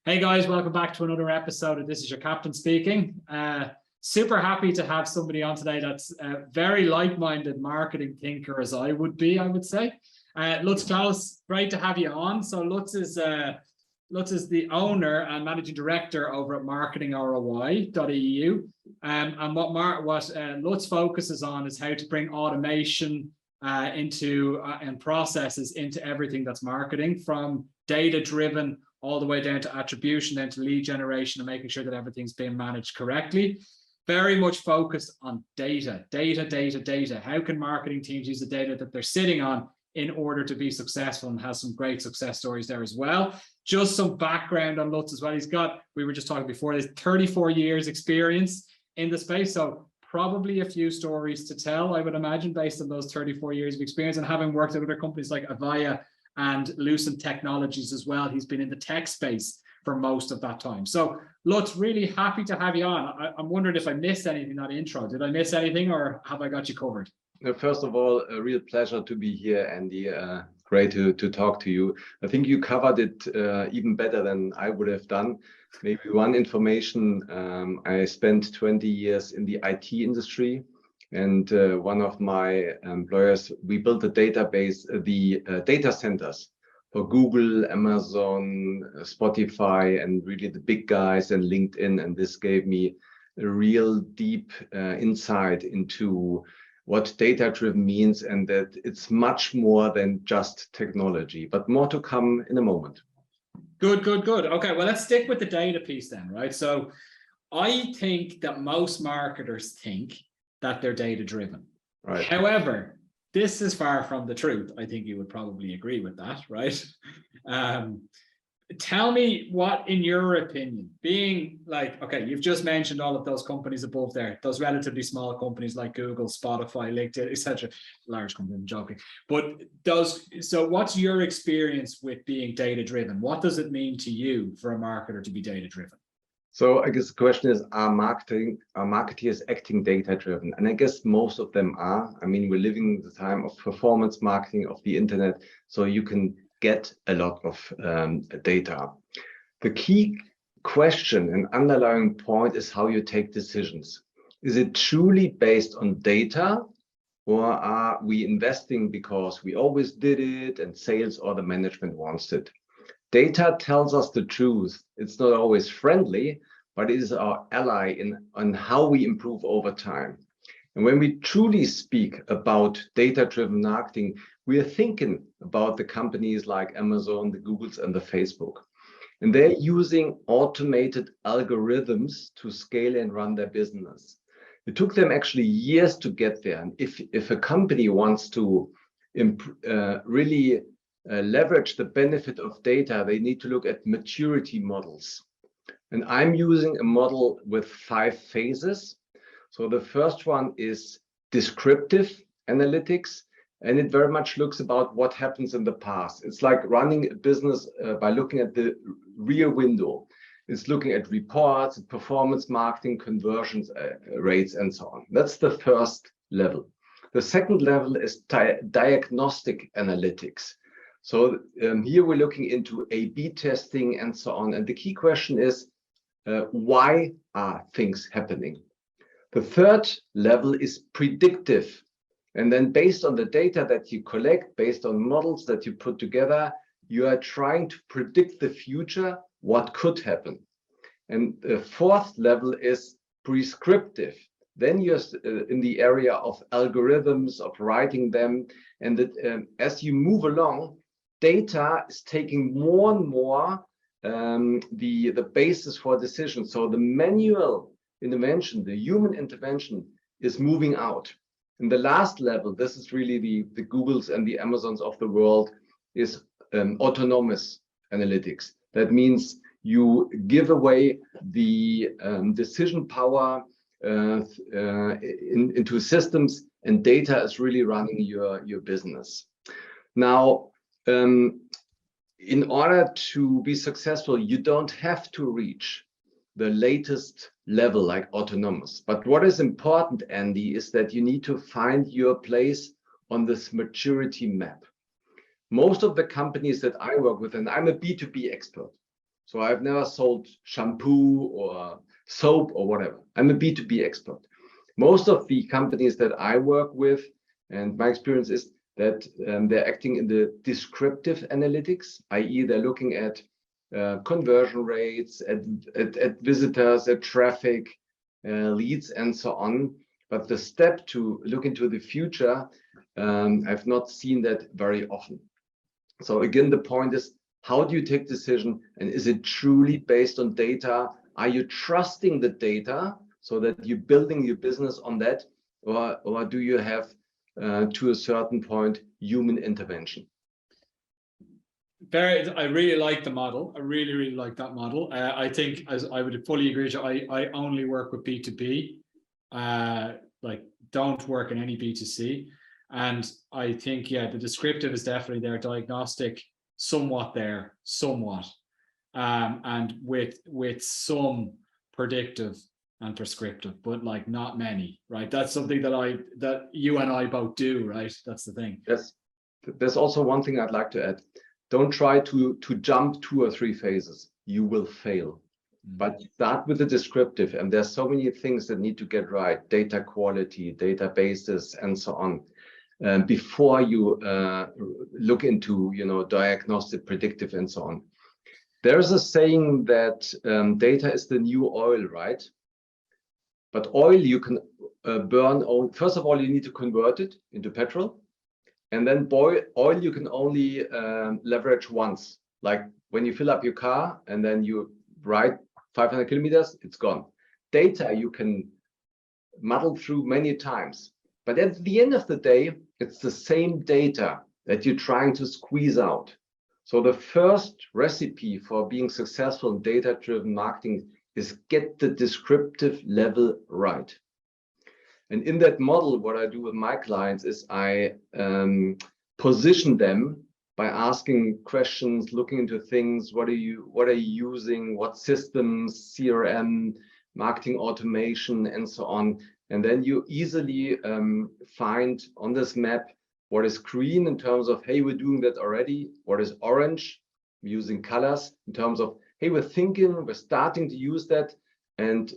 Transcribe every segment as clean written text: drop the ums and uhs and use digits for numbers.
Hey guys, welcome back to another episode of This Is Your Captain Speaking. Super happy to have somebody on today that's a very like-minded marketing thinker as I would be, I would say. Lutz Klaus, great to have you on. So Lutz is the owner and managing director over at Marketing ROI.eu. And what Lutz focuses on is how to bring automation and processes into everything that's marketing, from data-driven all the way down to attribution, then to lead generation, and making sure that everything's being managed correctly. Very much focused on data. How can marketing teams use the data that they're sitting on in order to be successful, and has some great success stories there as well. Just some background on Lutz as well. He's got, we were just talking before, there's 34 years experience in the space. So probably a few stories to tell, I would imagine, based on those 34 years of experience, and having worked at other companies like Avaya and Lucent Technologies as well. He's been in the tech space for most of that time. So Lutz, really happy to have you on. I'm wondering if I missed anything in that intro. Did I miss anything, or have I got you covered? First of all, a real pleasure to be here, Andy. Great to talk to you. I think you covered it even better than I would have done. Maybe one information, I spent 20 years in the IT industry, and one of my employers, we built a database, the data centers for Google, Amazon, Spotify, and really the big guys, and LinkedIn. And this gave me a real deep insight into what data-driven means, and that it's much more than just technology, but more to come in a moment. Good. Okay, well, let's stick with the data piece then, right? So I think that most marketers think that they're data-driven. Right. However, this is far from the truth. I think you would probably agree with that, right? Tell me what, in your opinion, being like, okay, you've just mentioned all of those companies above there, those relatively small companies like Google, Spotify, LinkedIn, etc. Large companies, I'm joking. But so what's your experience with being data-driven? What does it mean to you for a marketer to be data-driven? So I guess the question is, are marketeers acting data-driven? And I guess most of them are. I mean, we're living the time of performance marketing, of the internet, so you can get a lot of data. The key question and underlying point is how you take decisions. Is it truly based on data, or are we investing because we always did it and sales or the management wants it? Data tells us the truth. It's not always friendly, but it is our ally on how we improve over time. And when we truly speak about data-driven marketing, we are thinking about the companies like Amazon, the Googles, and the Facebook. And they're using automated algorithms to scale and run their business. It took them actually years to get there. And if a company wants to really leverage the benefit of data, they need to look at maturity models. And I'm using a model with 5 phases. So the first one is descriptive analytics, and it very much looks about what happens in the past. It's like running a business by looking at the rear window. It's looking at reports, performance marketing, conversions rates, and so on. That's the first level. The second level is diagnostic analytics. So here we're looking into A/B testing and so on. And the key question is, why are things happening? The third level is predictive. And then based on the data that you collect, based on models that you put together, you are trying to predict the future, what could happen. And the fourth level is prescriptive. Then you're in the area of algorithms, of writing them. And that, as you move along, data is taking more and more the basis for decisions. So the manual intervention, the human intervention, is moving out. And the last level, this is really the Googles and the Amazons of the world, is autonomous analytics. That means you give away the decision power into systems, and data is really running your business. Now, in order to be successful, you don't have to reach the latest level like autonomous. But what is important, Andy, is that you need to find your place on this maturity map. Most of the companies that I work with, and I'm a B2B expert, So I've never sold shampoo or soap or whatever. I'm a B2B expert. Most of the companies that I work with, and my experience is that they're acting in the descriptive analytics, i.e. they're looking at conversion rates, at visitors, at traffic, leads, and so on. But the step to look into the future, I've not seen that very often. So again, the point is, how do you take decision, and is it truly based on data? Are you trusting the data so that you're building your business on that, or do you have to a certain point human intervention? I really like the model. I really like that model. I think, as I would fully agree with you, I only work with B2B. Like, don't work in any B2C. And I think, yeah, the descriptive is definitely there, diagnostic somewhat, and with some predictive and prescriptive, but like not many, right? That's something that you and I both do, right? That's the thing. Yes. There's also one thing I'd like to add. Don't try to jump 2 or 3 phases. You will fail. But start with the descriptive, and there's so many things that need to get right: data quality, databases, and so on, before you look into, diagnostic, predictive, and so on. There's a saying that data is the new oil, right? But oil you can burn. First of all, you need to convert it into petrol, and then oil you can only leverage once. Like when you fill up your car and then you ride 500 kilometers, it's gone. Data you can muddle through many times, but at the end of the day, it's the same data that you're trying to squeeze out. So the first recipe for being successful in data-driven marketing is get the descriptive level right. And in that model, what I do with my clients is I position them by asking questions, looking into things. What are you using? What systems, CRM, marketing automation, and so on. And then you easily find on this map what is green in terms of, hey, we're doing that already. What is orange, using colors in terms of, hey, we're starting to use that. And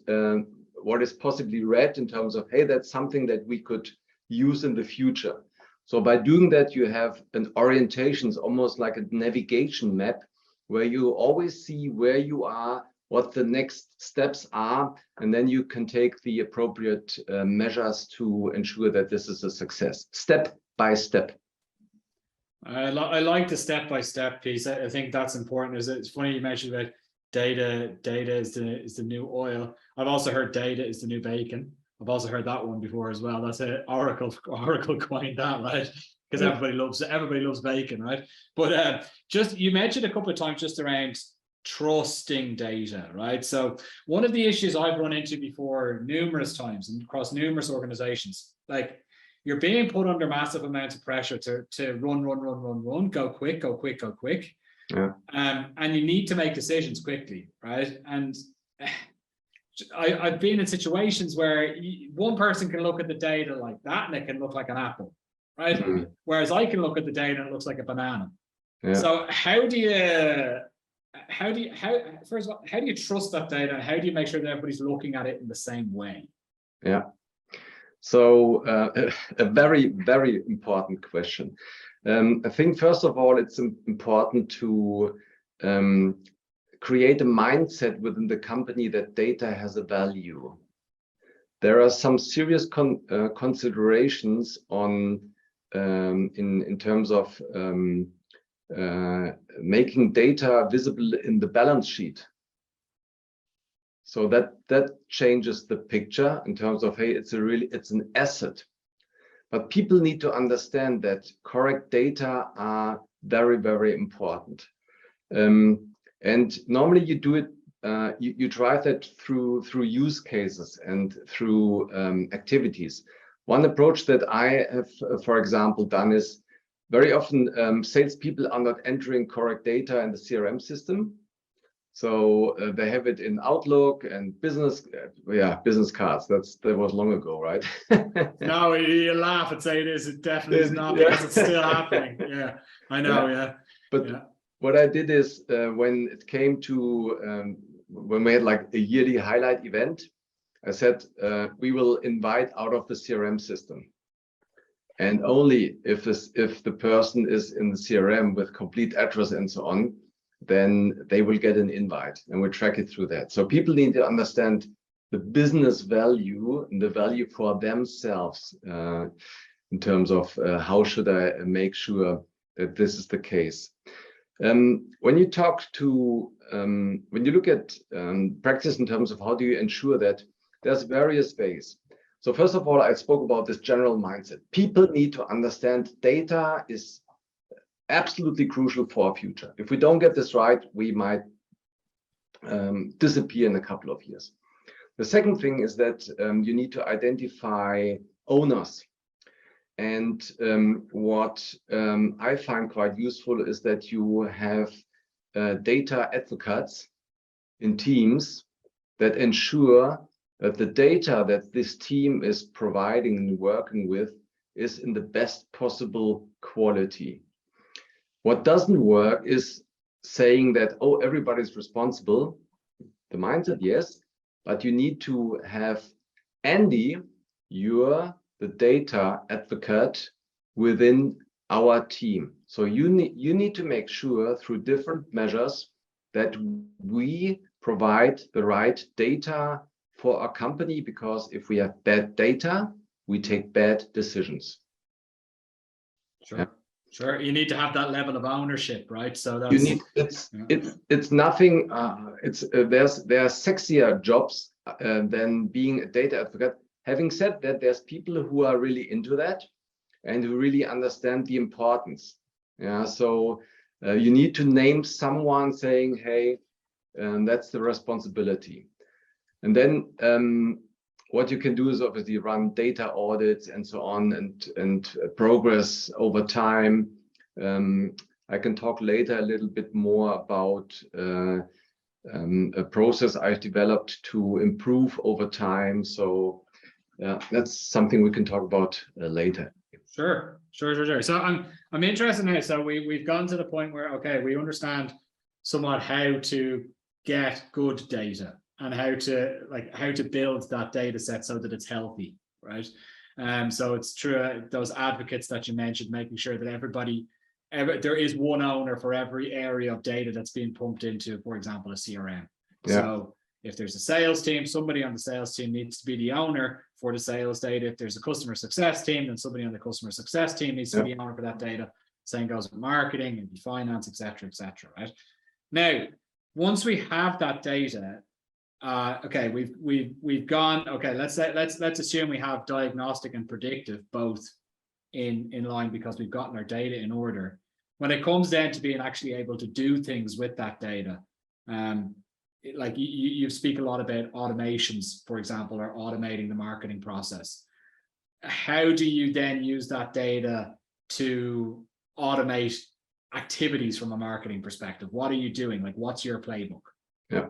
what is possibly red in terms of, hey, that's something that we could use in the future. So by doing that, you have an orientation, it's almost like a navigation map, where you always see where you are, what the next steps are, and then you can take the appropriate measures to ensure that this is a success, step by step. I like the step-by-step piece. I think that's important. It's funny you mentioned about data is the new oil. I've also heard data is the new bacon. I've also heard that one before as well. That's it. Oracle coined that, right? Because everybody loves bacon, right? But just, you mentioned a couple of times just around trusting data, right? So one of the issues I've run into before numerous times and across numerous organizations, like, you're being put under massive amounts of pressure to run, go quick. Yeah. And you need to make decisions quickly, right? And I've been in situations where one person can look at the data like that and it can look like an apple, right? Mm-hmm. Whereas I can look at the data and it looks like a banana. Yeah. So how do you trust that data, and how do you make sure that everybody's looking at it in the same way? Yeah. So a very, very important question. I think, first of all, it's important to create a mindset within the company that data has a value. There are some serious considerations on in terms of making data visible in the balance sheet. So that changes the picture in terms of, hey, it's an asset. But people need to understand that correct data are very, very important. And normally you do it, you drive that through use cases and through activities. One approach that I have, for example, done is very often salespeople are not entering correct data in the CRM system. So they have it in Outlook and business cards. That was long ago, right? No, you laugh and say it is. It definitely is not, because it's still happening. Yeah, I know. Yeah, but what I did is when it came to when we had like a yearly highlight event, I said we will invite out of the CRM system, and only if the person is in the CRM with complete address and so on, then they will get an invite, and we'll track it through that. So people need to understand the business value and the value for themselves in terms of how should I make sure that this is the case. When you talk to, when you look at practice in terms of how do you ensure that, there's various ways. So first of all, I spoke about this general mindset. People need to understand data is absolutely crucial for our future. If we don't get this right, we might disappear in a couple of years. The second thing is that you need to identify owners. And what I find quite useful is that you have data advocates in teams that ensure that the data that this team is providing and working with is in the best possible quality. What doesn't work is saying that, oh, everybody's responsible. The mindset, yes, but you need to have Andy, you're the data advocate within our team. So you need to make sure through different measures that we provide the right data for our company, because if we have bad data, we take bad decisions. Sure. Yeah. Sure, you need to have that level of ownership, right? So that's, you need it's nothing. There are sexier jobs than being a data advocate. Having said that, there's people who are really into that and who really understand the importance. Yeah, so you need to name someone saying, hey, that's the responsibility. And then what you can do is obviously run data audits and so on, and progress over time. I can talk later a little bit more about a process I've developed to improve over time. So that's something we can talk about later. Sure. So I'm interested now. So we've gone to the point where, okay, we understand somewhat how to get good data and how to build that data set so that it's healthy, right? So it's true, those advocates that you mentioned, making sure that there is one owner for every area of data that's being pumped into, for example, a CRM. Yeah. So if there's a sales team, somebody on the sales team needs to be the owner for the sales data. If there's a customer success team, then somebody on the customer success team needs to be the owner for that data. Same goes with marketing and finance, etc., right? Now, once we have that data, okay, we've gone. Okay, let's assume we have diagnostic and predictive both in line, because we've gotten our data in order. When it comes down to being actually able to do things with that data, like you speak a lot about automations, for example, or automating the marketing process. How do you then use that data to automate activities from a marketing perspective? What are you doing? Like, what's your playbook? Yeah,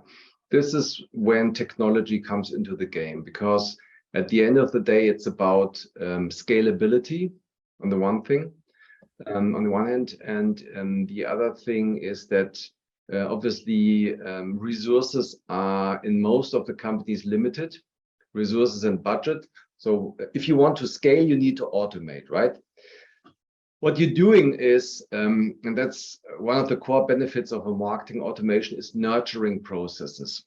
this is when technology comes into the game, because at the end of the day, it's about scalability on the one hand, and the other thing is that obviously resources are in most of the companies limited, resources and budget. So if you want to scale, you need to automate, right? What you're doing is, and that's one of the core benefits of a marketing automation, is nurturing processes.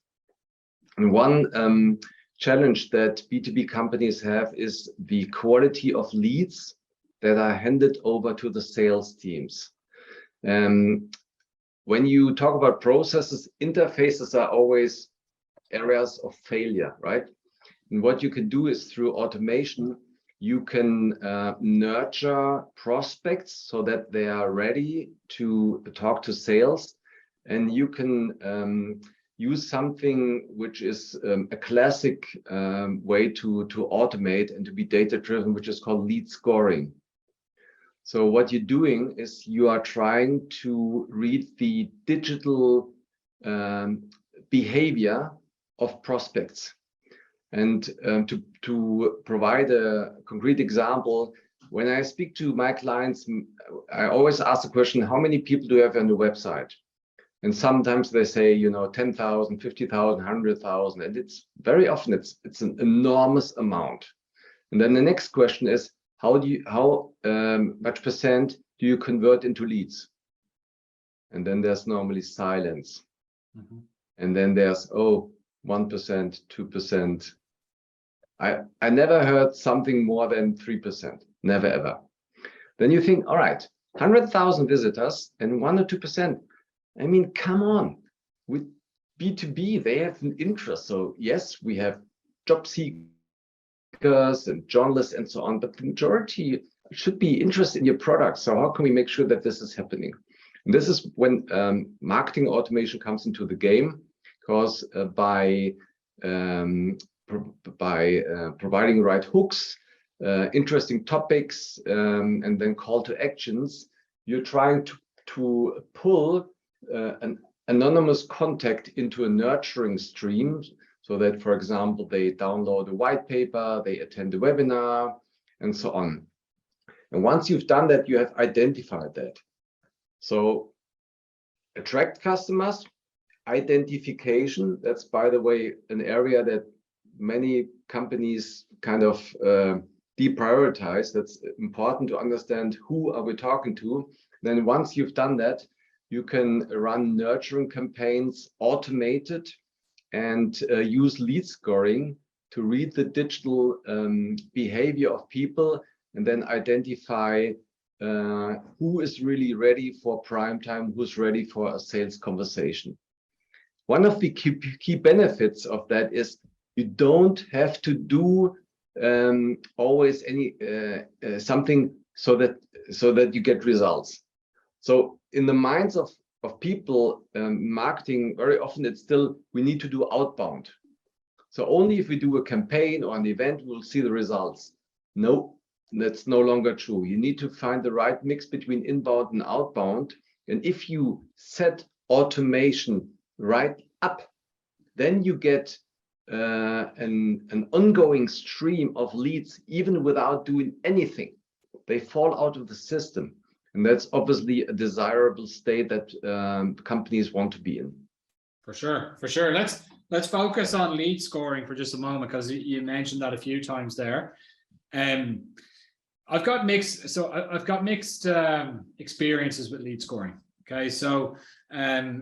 And one challenge that B2B companies have is the quality of leads that are handed over to the sales teams. When you talk about processes, interfaces are always areas of failure, right? And what you can do is through automation, you can nurture prospects so that they are ready to talk to sales, and you can use something which is a classic way to automate and to be data-driven, which is called lead scoring. So what you're doing is you are trying to read the digital behavior of prospects. And to provide a concrete example, when I speak to my clients, I always ask the question, how many people do you have on the website? And sometimes they say, you know, 10,000, 50,000, 100,000, and it's very often it's an enormous amount. And then the next question is, how much percent do you convert into leads? And then there's normally silence. Mm-hmm. And then there's 1%, 2%. I never heard something more than 3%. Never ever. Then you think, all right, 100,000 visitors and 1 or 2%. I mean, come on. With B2B, they have an interest. So yes, we have job seekers and journalists and so on, but the majority should be interested in your product. So how can we make sure that this is happening? And this is when marketing automation comes into the game, because by providing right hooks, interesting topics, and then call to actions, you're trying to pull an anonymous contact into a nurturing stream, so that, for example, they download a white paper, they attend a webinar, and so on. And once you've done that, you have identified that. So attract customers, identification, that's, by the way, an area that many companies kind of deprioritize. That's important to understand who are we talking to. Then once you've done that, you can run nurturing campaigns, automated, and use lead scoring to read the digital behavior of people, and then identify who is really ready for prime time, who's ready for a sales conversation. One of the key benefits of that is you don't have to do always something so that you get results. So in the minds of people, marketing, very often it's still, we need to do outbound. So only if we do a campaign or an event, we'll see the results. No, that's no longer true. You need to find the right mix between inbound and outbound. And if you set automation right up, then you get an ongoing stream of leads, even without doing anything. They fall out of the system. And that's obviously a desirable state that companies want to be in. For sure, for sure. Let's focus on lead scoring for just a moment, because you mentioned that a few times there. I've got mixed experiences with lead scoring. Okay, so a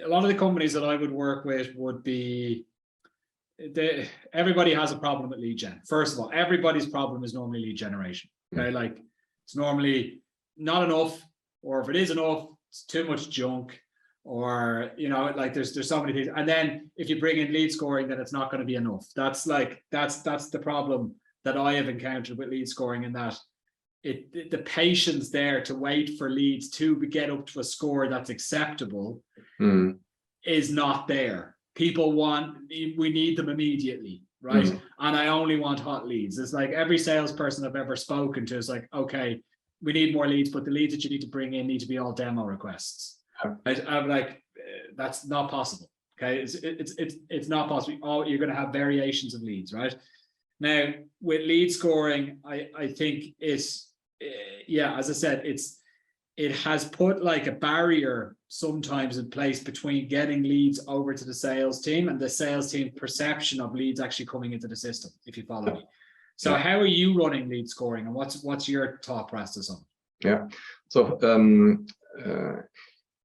lot of the companies that I would work with would be, everybody has a problem with lead gen. First of all, everybody's problem is normally lead generation. Okay, like it's normally not enough, or if it is enough, it's too much junk, or like there's so many things. And then if you bring in lead scoring, then it's not going to be enough. That's the problem that I have encountered with lead scoring, in that the patience there to wait for leads to get up to a score that's acceptable is not there. People we need them immediately, right? And I only want hot leads. It's like every salesperson I've ever spoken to is like, okay, we need more leads, but the leads that you need to bring in need to be all demo requests. I'm like, that's not possible. Okay, it's not possible. You're going to have variations of leads, right? Now with lead scoring, I think it's as I said, it has put like a barrier sometimes in place between getting leads over to the sales team and the sales team perception of leads actually coming into the system, if you follow me. So how are you running lead scoring, and what's your thought process on it? Yeah, so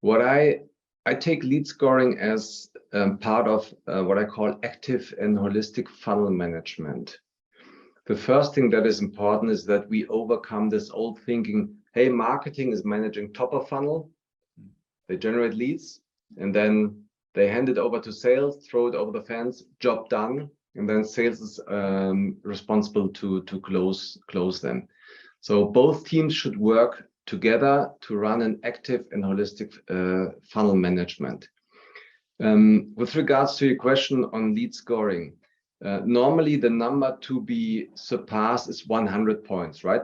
what I take lead scoring as part of what I call active and holistic funnel management. The first thing that is important is that we overcome this old thinking, hey, marketing is managing top of funnel. They generate leads, and then they hand it over to sales, throw it over the fence, job done. And then sales is responsible to close them. So both teams should work together to run an active and holistic funnel management. With regards to your question on lead scoring, normally the number to be surpassed is 100 points, right?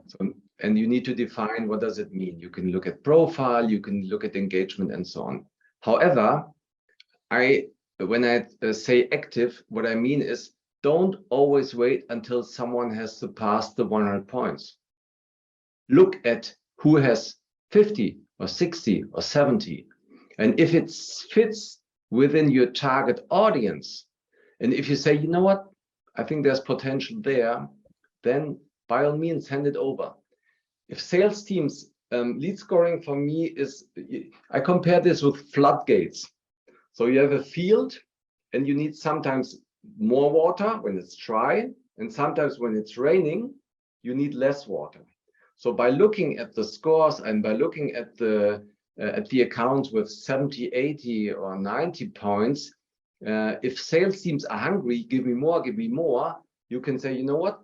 So, and you need to define, what does it mean? You can look at profile, you can look at engagement, and so on. However, when I say active, what I mean is don't always wait until someone has surpassed the 100 points. Look at who has 50 or 60 or 70. And if it fits within your target audience, and if you say, you know what, I think there's potential there, then by all means, hand it over. If sales teams, lead scoring for me is, I compare this with floodgates. So you have a field and you need sometimes more water when it's dry, and sometimes when it's raining, you need less water. So by looking at the scores and by looking at the accounts with 70, 80 or 90 points, if sales teams are hungry, give me more, you can say, you know what,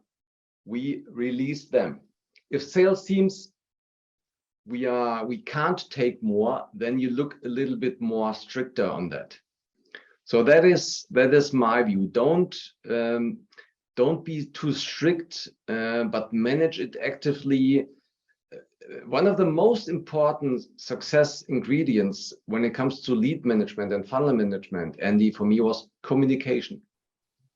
we release them. If sales teams, we can't take more, then you look a little bit more stricter on that. So that is my view. Don't be too strict, but manage it actively. One of the most important success ingredients when it comes to lead management and funnel management, Andy, for me was communication.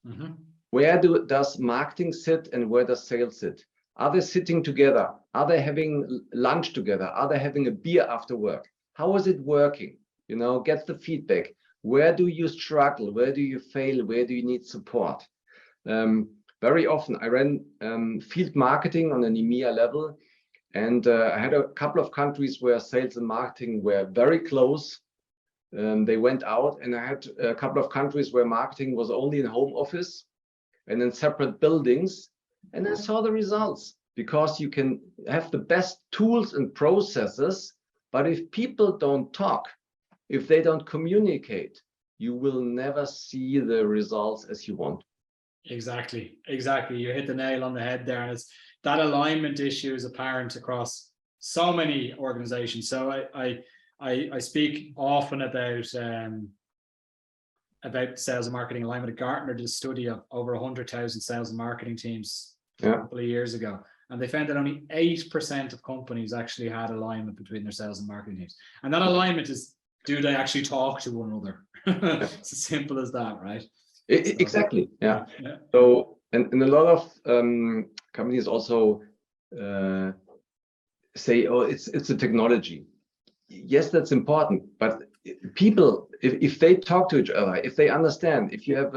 Mm-hmm. Where does marketing sit and where does sales sit? Are they sitting together? Are they having lunch together? Are they having a beer after work? How is it working? You know, get the feedback. Where do you struggle? Where do you fail? Where do you need support? Very often I ran field marketing on an EMEA level, and I had a couple of countries where sales and marketing were very close. They went out, and I had a couple of countries where marketing was only in home office and in separate buildings. And I saw the results, because you can have the best tools and processes, but if people don't talk, if they don't communicate, you will never see the results as you want. Exactly. You hit the nail on the head there. And it's that alignment issue is apparent across so many organizations. So I speak often about sales and marketing alignment. Gartner did a study of over 100,000 sales and marketing teams a couple of years ago, and they found that only 8% of companies actually had alignment between their sales and marketing teams. And that alignment is, do they actually talk to one another? It's as simple as that, right? Exactly. Yeah. So, and a lot of companies also say, oh, it's a technology. Yes, that's important, but people, if they talk to each other, if they understand, if you have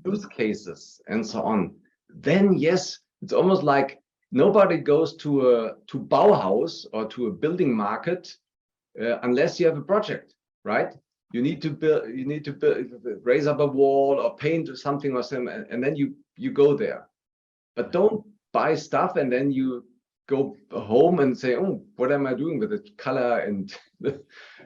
use cases and so on, then yes, it's almost like nobody goes to Bauhaus or to a building market unless you have a project, right? You need to raise up a wall or paint something or something, and then you go there. But don't buy stuff and then you go home and say, oh, what am I doing with the color? And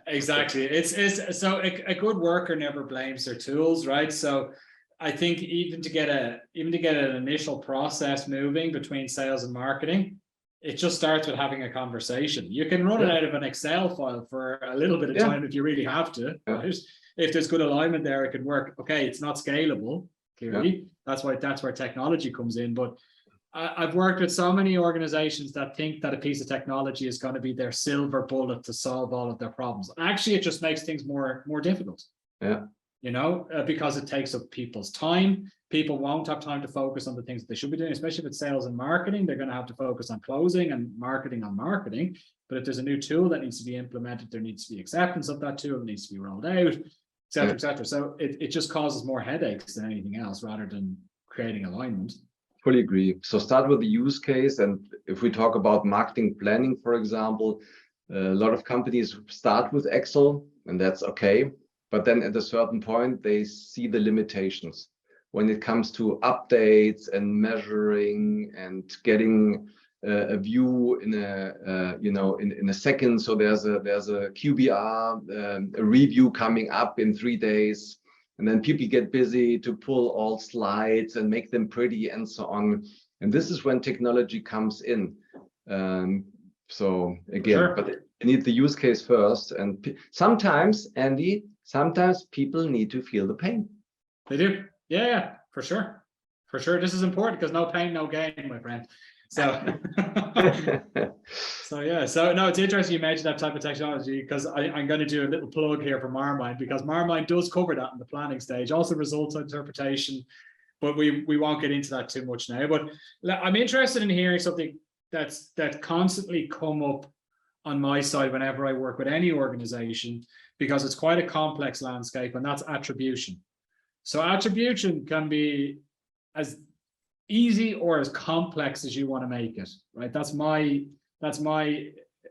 exactly. It's so a good worker never blames their tools, right? So I think even to get an initial process moving between sales and marketing, it just starts with having a conversation. You can run it out of an Excel file for a little bit of time if you really have to. Right? If there's good alignment there, it could work. Okay, it's not scalable, clearly. That's where technology comes in. But I've worked with so many organizations that think that a piece of technology is going to be their silver bullet to solve all of their problems. Actually, it just makes things more difficult. Yeah. You know, because it takes up people's time. People won't have time to focus on the things that they should be doing, especially with sales and marketing. They're going to have to focus on closing and marketing on marketing. But if there's a new tool that needs to be implemented, there needs to be acceptance of that tool, it needs to be rolled out, et cetera, et cetera. So it just causes more headaches than anything else rather than creating alignment. Fully agree. So start with the use case. And if we talk about marketing planning, for example, a lot of companies start with Excel, and that's okay. But then at a certain point, they see the limitations when it comes to updates and measuring and getting a view in a second. So there's a QBR, a review coming up in 3 days, and then people get busy to pull all slides and make them pretty and so on. And this is when technology comes in. So again, but you need the use case first. And sometimes, Andy, sometimes people need to feel the pain. They do. Yeah, for sure. For sure. This is important because no pain, no gain, my friend. So, so no, it's interesting you mentioned that type of technology, because I'm going to do a little plug here for Marmite, because Marmite does cover that in the planning stage. Also results interpretation, but we won't get into that too much now. But I'm interested in hearing something that constantly come up on my side whenever I work with any organization, because it's quite a complex landscape, and that's attribution. So attribution can be as easy or as complex as you want to make it, right? That's my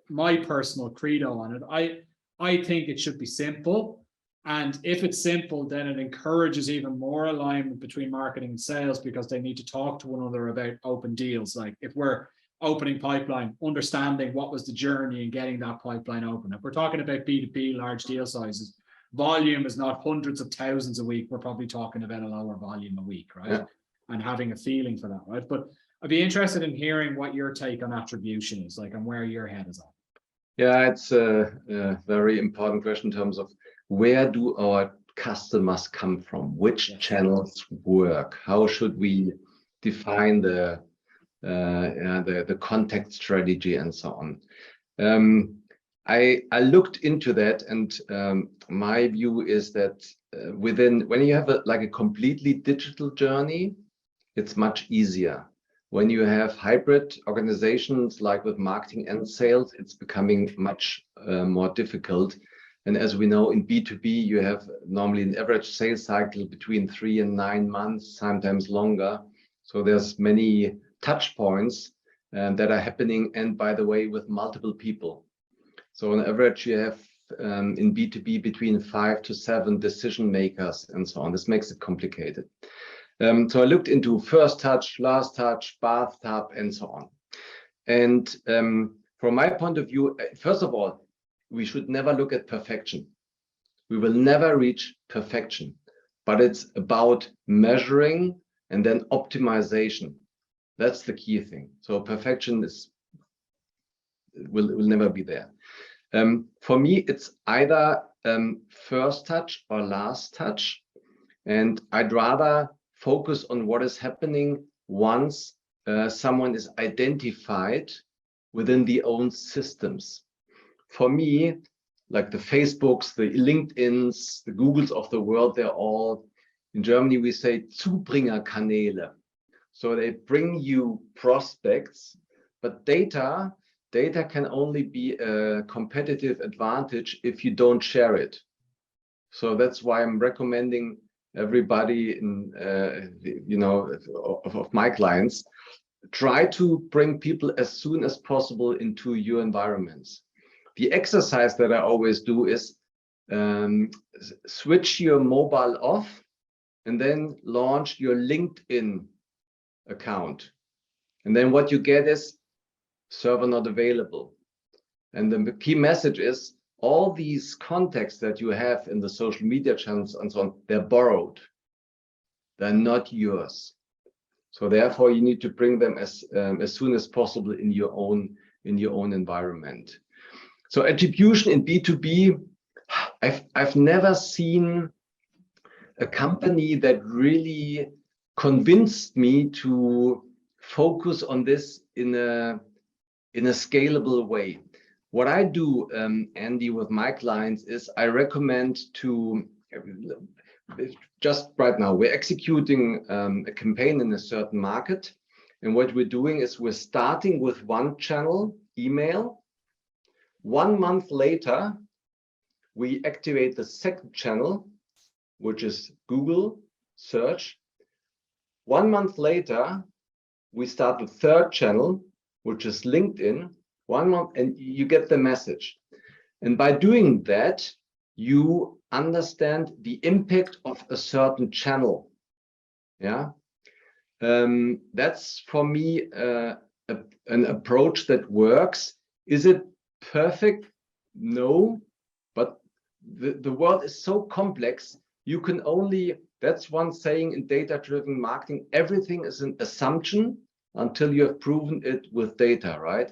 personal credo on it. I think it should be simple, and if it's simple, then it encourages even more alignment between marketing and sales, because they need to talk to one another about open deals. Like if we're opening pipeline, understanding what was the journey and getting that pipeline open. If we're talking about B2B, large deal sizes, volume is not hundreds of thousands a week. We're probably talking about a lower volume a week, right? Yeah. And having a feeling for that, right? But I'd be interested in hearing what your take on attribution is, like, and where your head is at. Yeah, it's a very important question in terms of where do our customers come from? Which channels work? How should we define the contact strategy and so on? I looked into that, and my view is that when you have a completely digital journey, it's much easier. When you have hybrid organizations like with marketing and sales, it's becoming much more difficult. And as we know, in B2B, you have normally an average sales cycle between 3 and 9 months, sometimes longer. So there's many touch points that are happening, and by the way, with multiple people. So on average, you have in B2B between 5 to 7 decision makers and so on. This makes it complicated. So I looked into first touch, last touch, bathtub, and so on. And from my point of view, first of all, we should never look at perfection. We will never reach perfection, but it's about measuring and then optimization. That's the key thing. So perfection will never be there. For me, it's either first touch or last touch, and I'd rather focus on what is happening once someone is identified within the own systems. For me, like the Facebooks, the LinkedIns, the Googles of the world, they're all, in Germany we say Zubringerkanäle. So they bring you prospects, but data can only be a competitive advantage if you don't share it. So that's why I'm recommending everybody in, of my clients, try to bring people as soon as possible into your environments. The exercise that I always do is switch your mobile off and then launch your LinkedIn account. And then what you get is server not available. And the key message is all these contacts that you have in the social media channels and so on, they're borrowed. They're not yours. So therefore you need to bring them as soon as possible in your own environment. So attribution in B2B, I've never seen a company that really convinced me to focus on this in a scalable way. What I do, Andy, with my clients is I recommend to, just right now, we're executing a campaign in a certain market. And what we're doing is we're starting with one channel, email. 1 month later, we activate the second channel, which is Google search. 1 month later, we start the third channel, which is LinkedIn. 1 month, and you get the message. And by doing that, you understand the impact of a certain channel. Yeah, that's for me an approach that works. Is it perfect? No, but the world is so complex. You can only, that's one saying in data-driven marketing, everything is an assumption until you have proven it with data, right?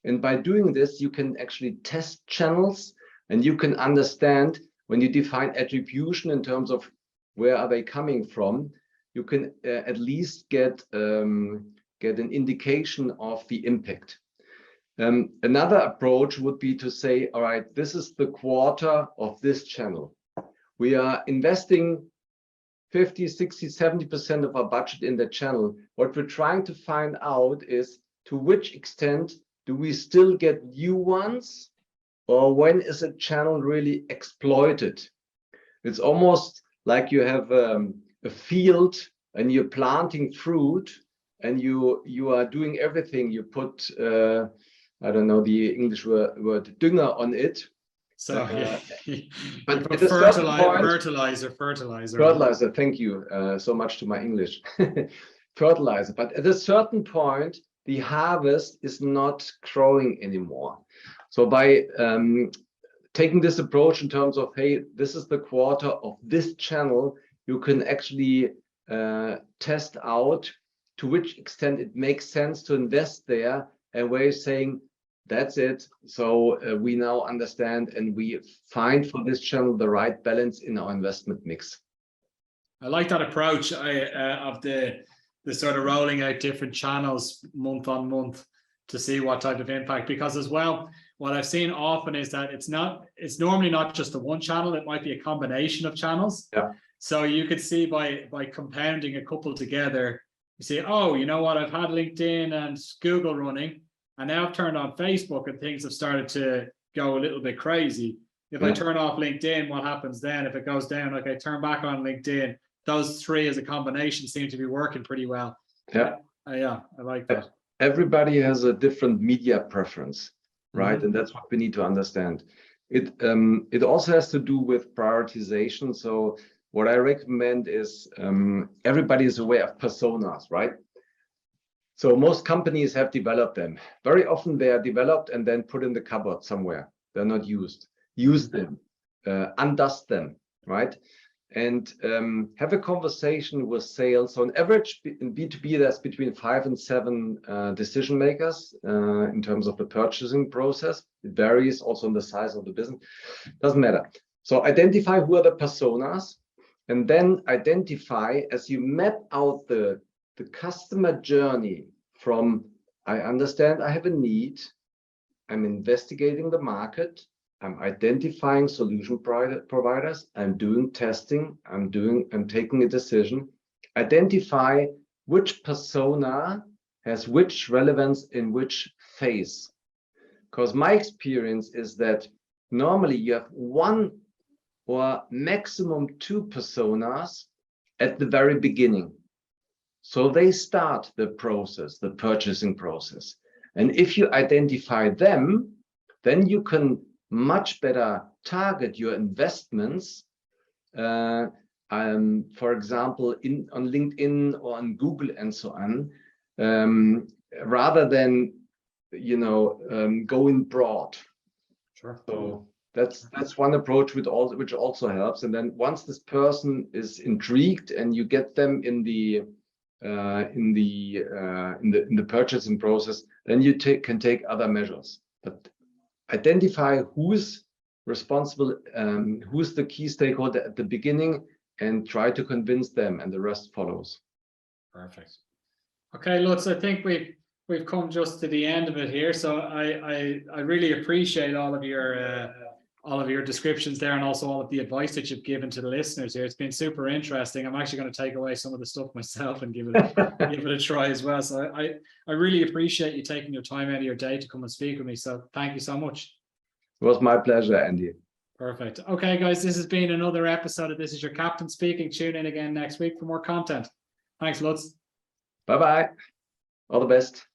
And by doing this, you can actually test channels, and you can understand when you define attribution in terms of where are they coming from, you can at least get an indication of the impact. Another approach would be to say, all right, this is the quarter of this channel. We are investing 50, 60, 70% of our budget in the channel. What we're trying to find out is to which extent do we still get new ones, or when is a channel really exploited? It's almost like you have a field and you're planting fruit, and you are doing everything. You put I don't know the English word dünger on it. So but but fertilizer. Fertilizer, thank you so much to my English. Fertilizer. But at a certain point, the harvest is not growing anymore. So by taking this approach in terms of, hey, this is the quarter of this channel, you can actually test out to which extent it makes sense to invest there, and where you're saying, that's it. So we now understand and we find for this channel the right balance in our investment mix. I like that approach of the sort of rolling out different channels month on month to see what type of impact, because as well, what I've seen often is that it's normally not just the one channel, it might be a combination of channels. Yeah. So you could see by compounding a couple together, you see, oh, you know what, I've had LinkedIn and Google running, and now I've turned on Facebook and things have started to go a little bit crazy. If I turn off LinkedIn, what happens then? If it goes down, okay, turn back on LinkedIn. Those three as a combination seem to be working pretty well. Yeah. Yeah, I like that. Everybody has a different media preference, right? And that's what we need to understand. It also has to do with prioritization. So what I recommend is everybody is aware of personas, right? So most companies have developed them. Very often they are developed and then put in the cupboard somewhere. They're not used. Use them, undust them, right? And have a conversation with sales. So on average in B2B, there's between 5 and 7 decision makers in terms of the purchasing process. It varies also on the size of the business. Doesn't matter. So identify who are the personas, and then identify, as you map out the customer journey from, I understand I have a need, I'm investigating the market, I'm identifying solution providers, I'm doing testing, I'm taking a decision. Identify which persona has which relevance in which phase. Because my experience is that normally you have 1 or maximum 2 personas at the very beginning. So they start the process, the purchasing process. And if you identify them, then you can much better target your investments, for example, on LinkedIn or on Google and so on, rather than, going broad. Sure. So that's one approach which also helps. And then once this person is intrigued and you get them in the purchasing process, then you can take other measures. But identify who's responsible, who's the key stakeholder at the beginning, and try to convince them, and the rest follows. Perfect. Okay, Lutz, I think we've come just to the end of it here. So I really appreciate all of your descriptions there, and also all of the advice that you've given to the listeners here. It's been super interesting. I'm actually going to take away some of the stuff myself and give it a try as well. So I really appreciate you taking your time out of your day to come and speak with me. So thank you so much. It was my pleasure, Andy. Perfect. Okay, guys, this has been another episode of This Is Your Captain Speaking. Tune in again next week for more content. Thanks, Lutz. Bye-bye. All the best.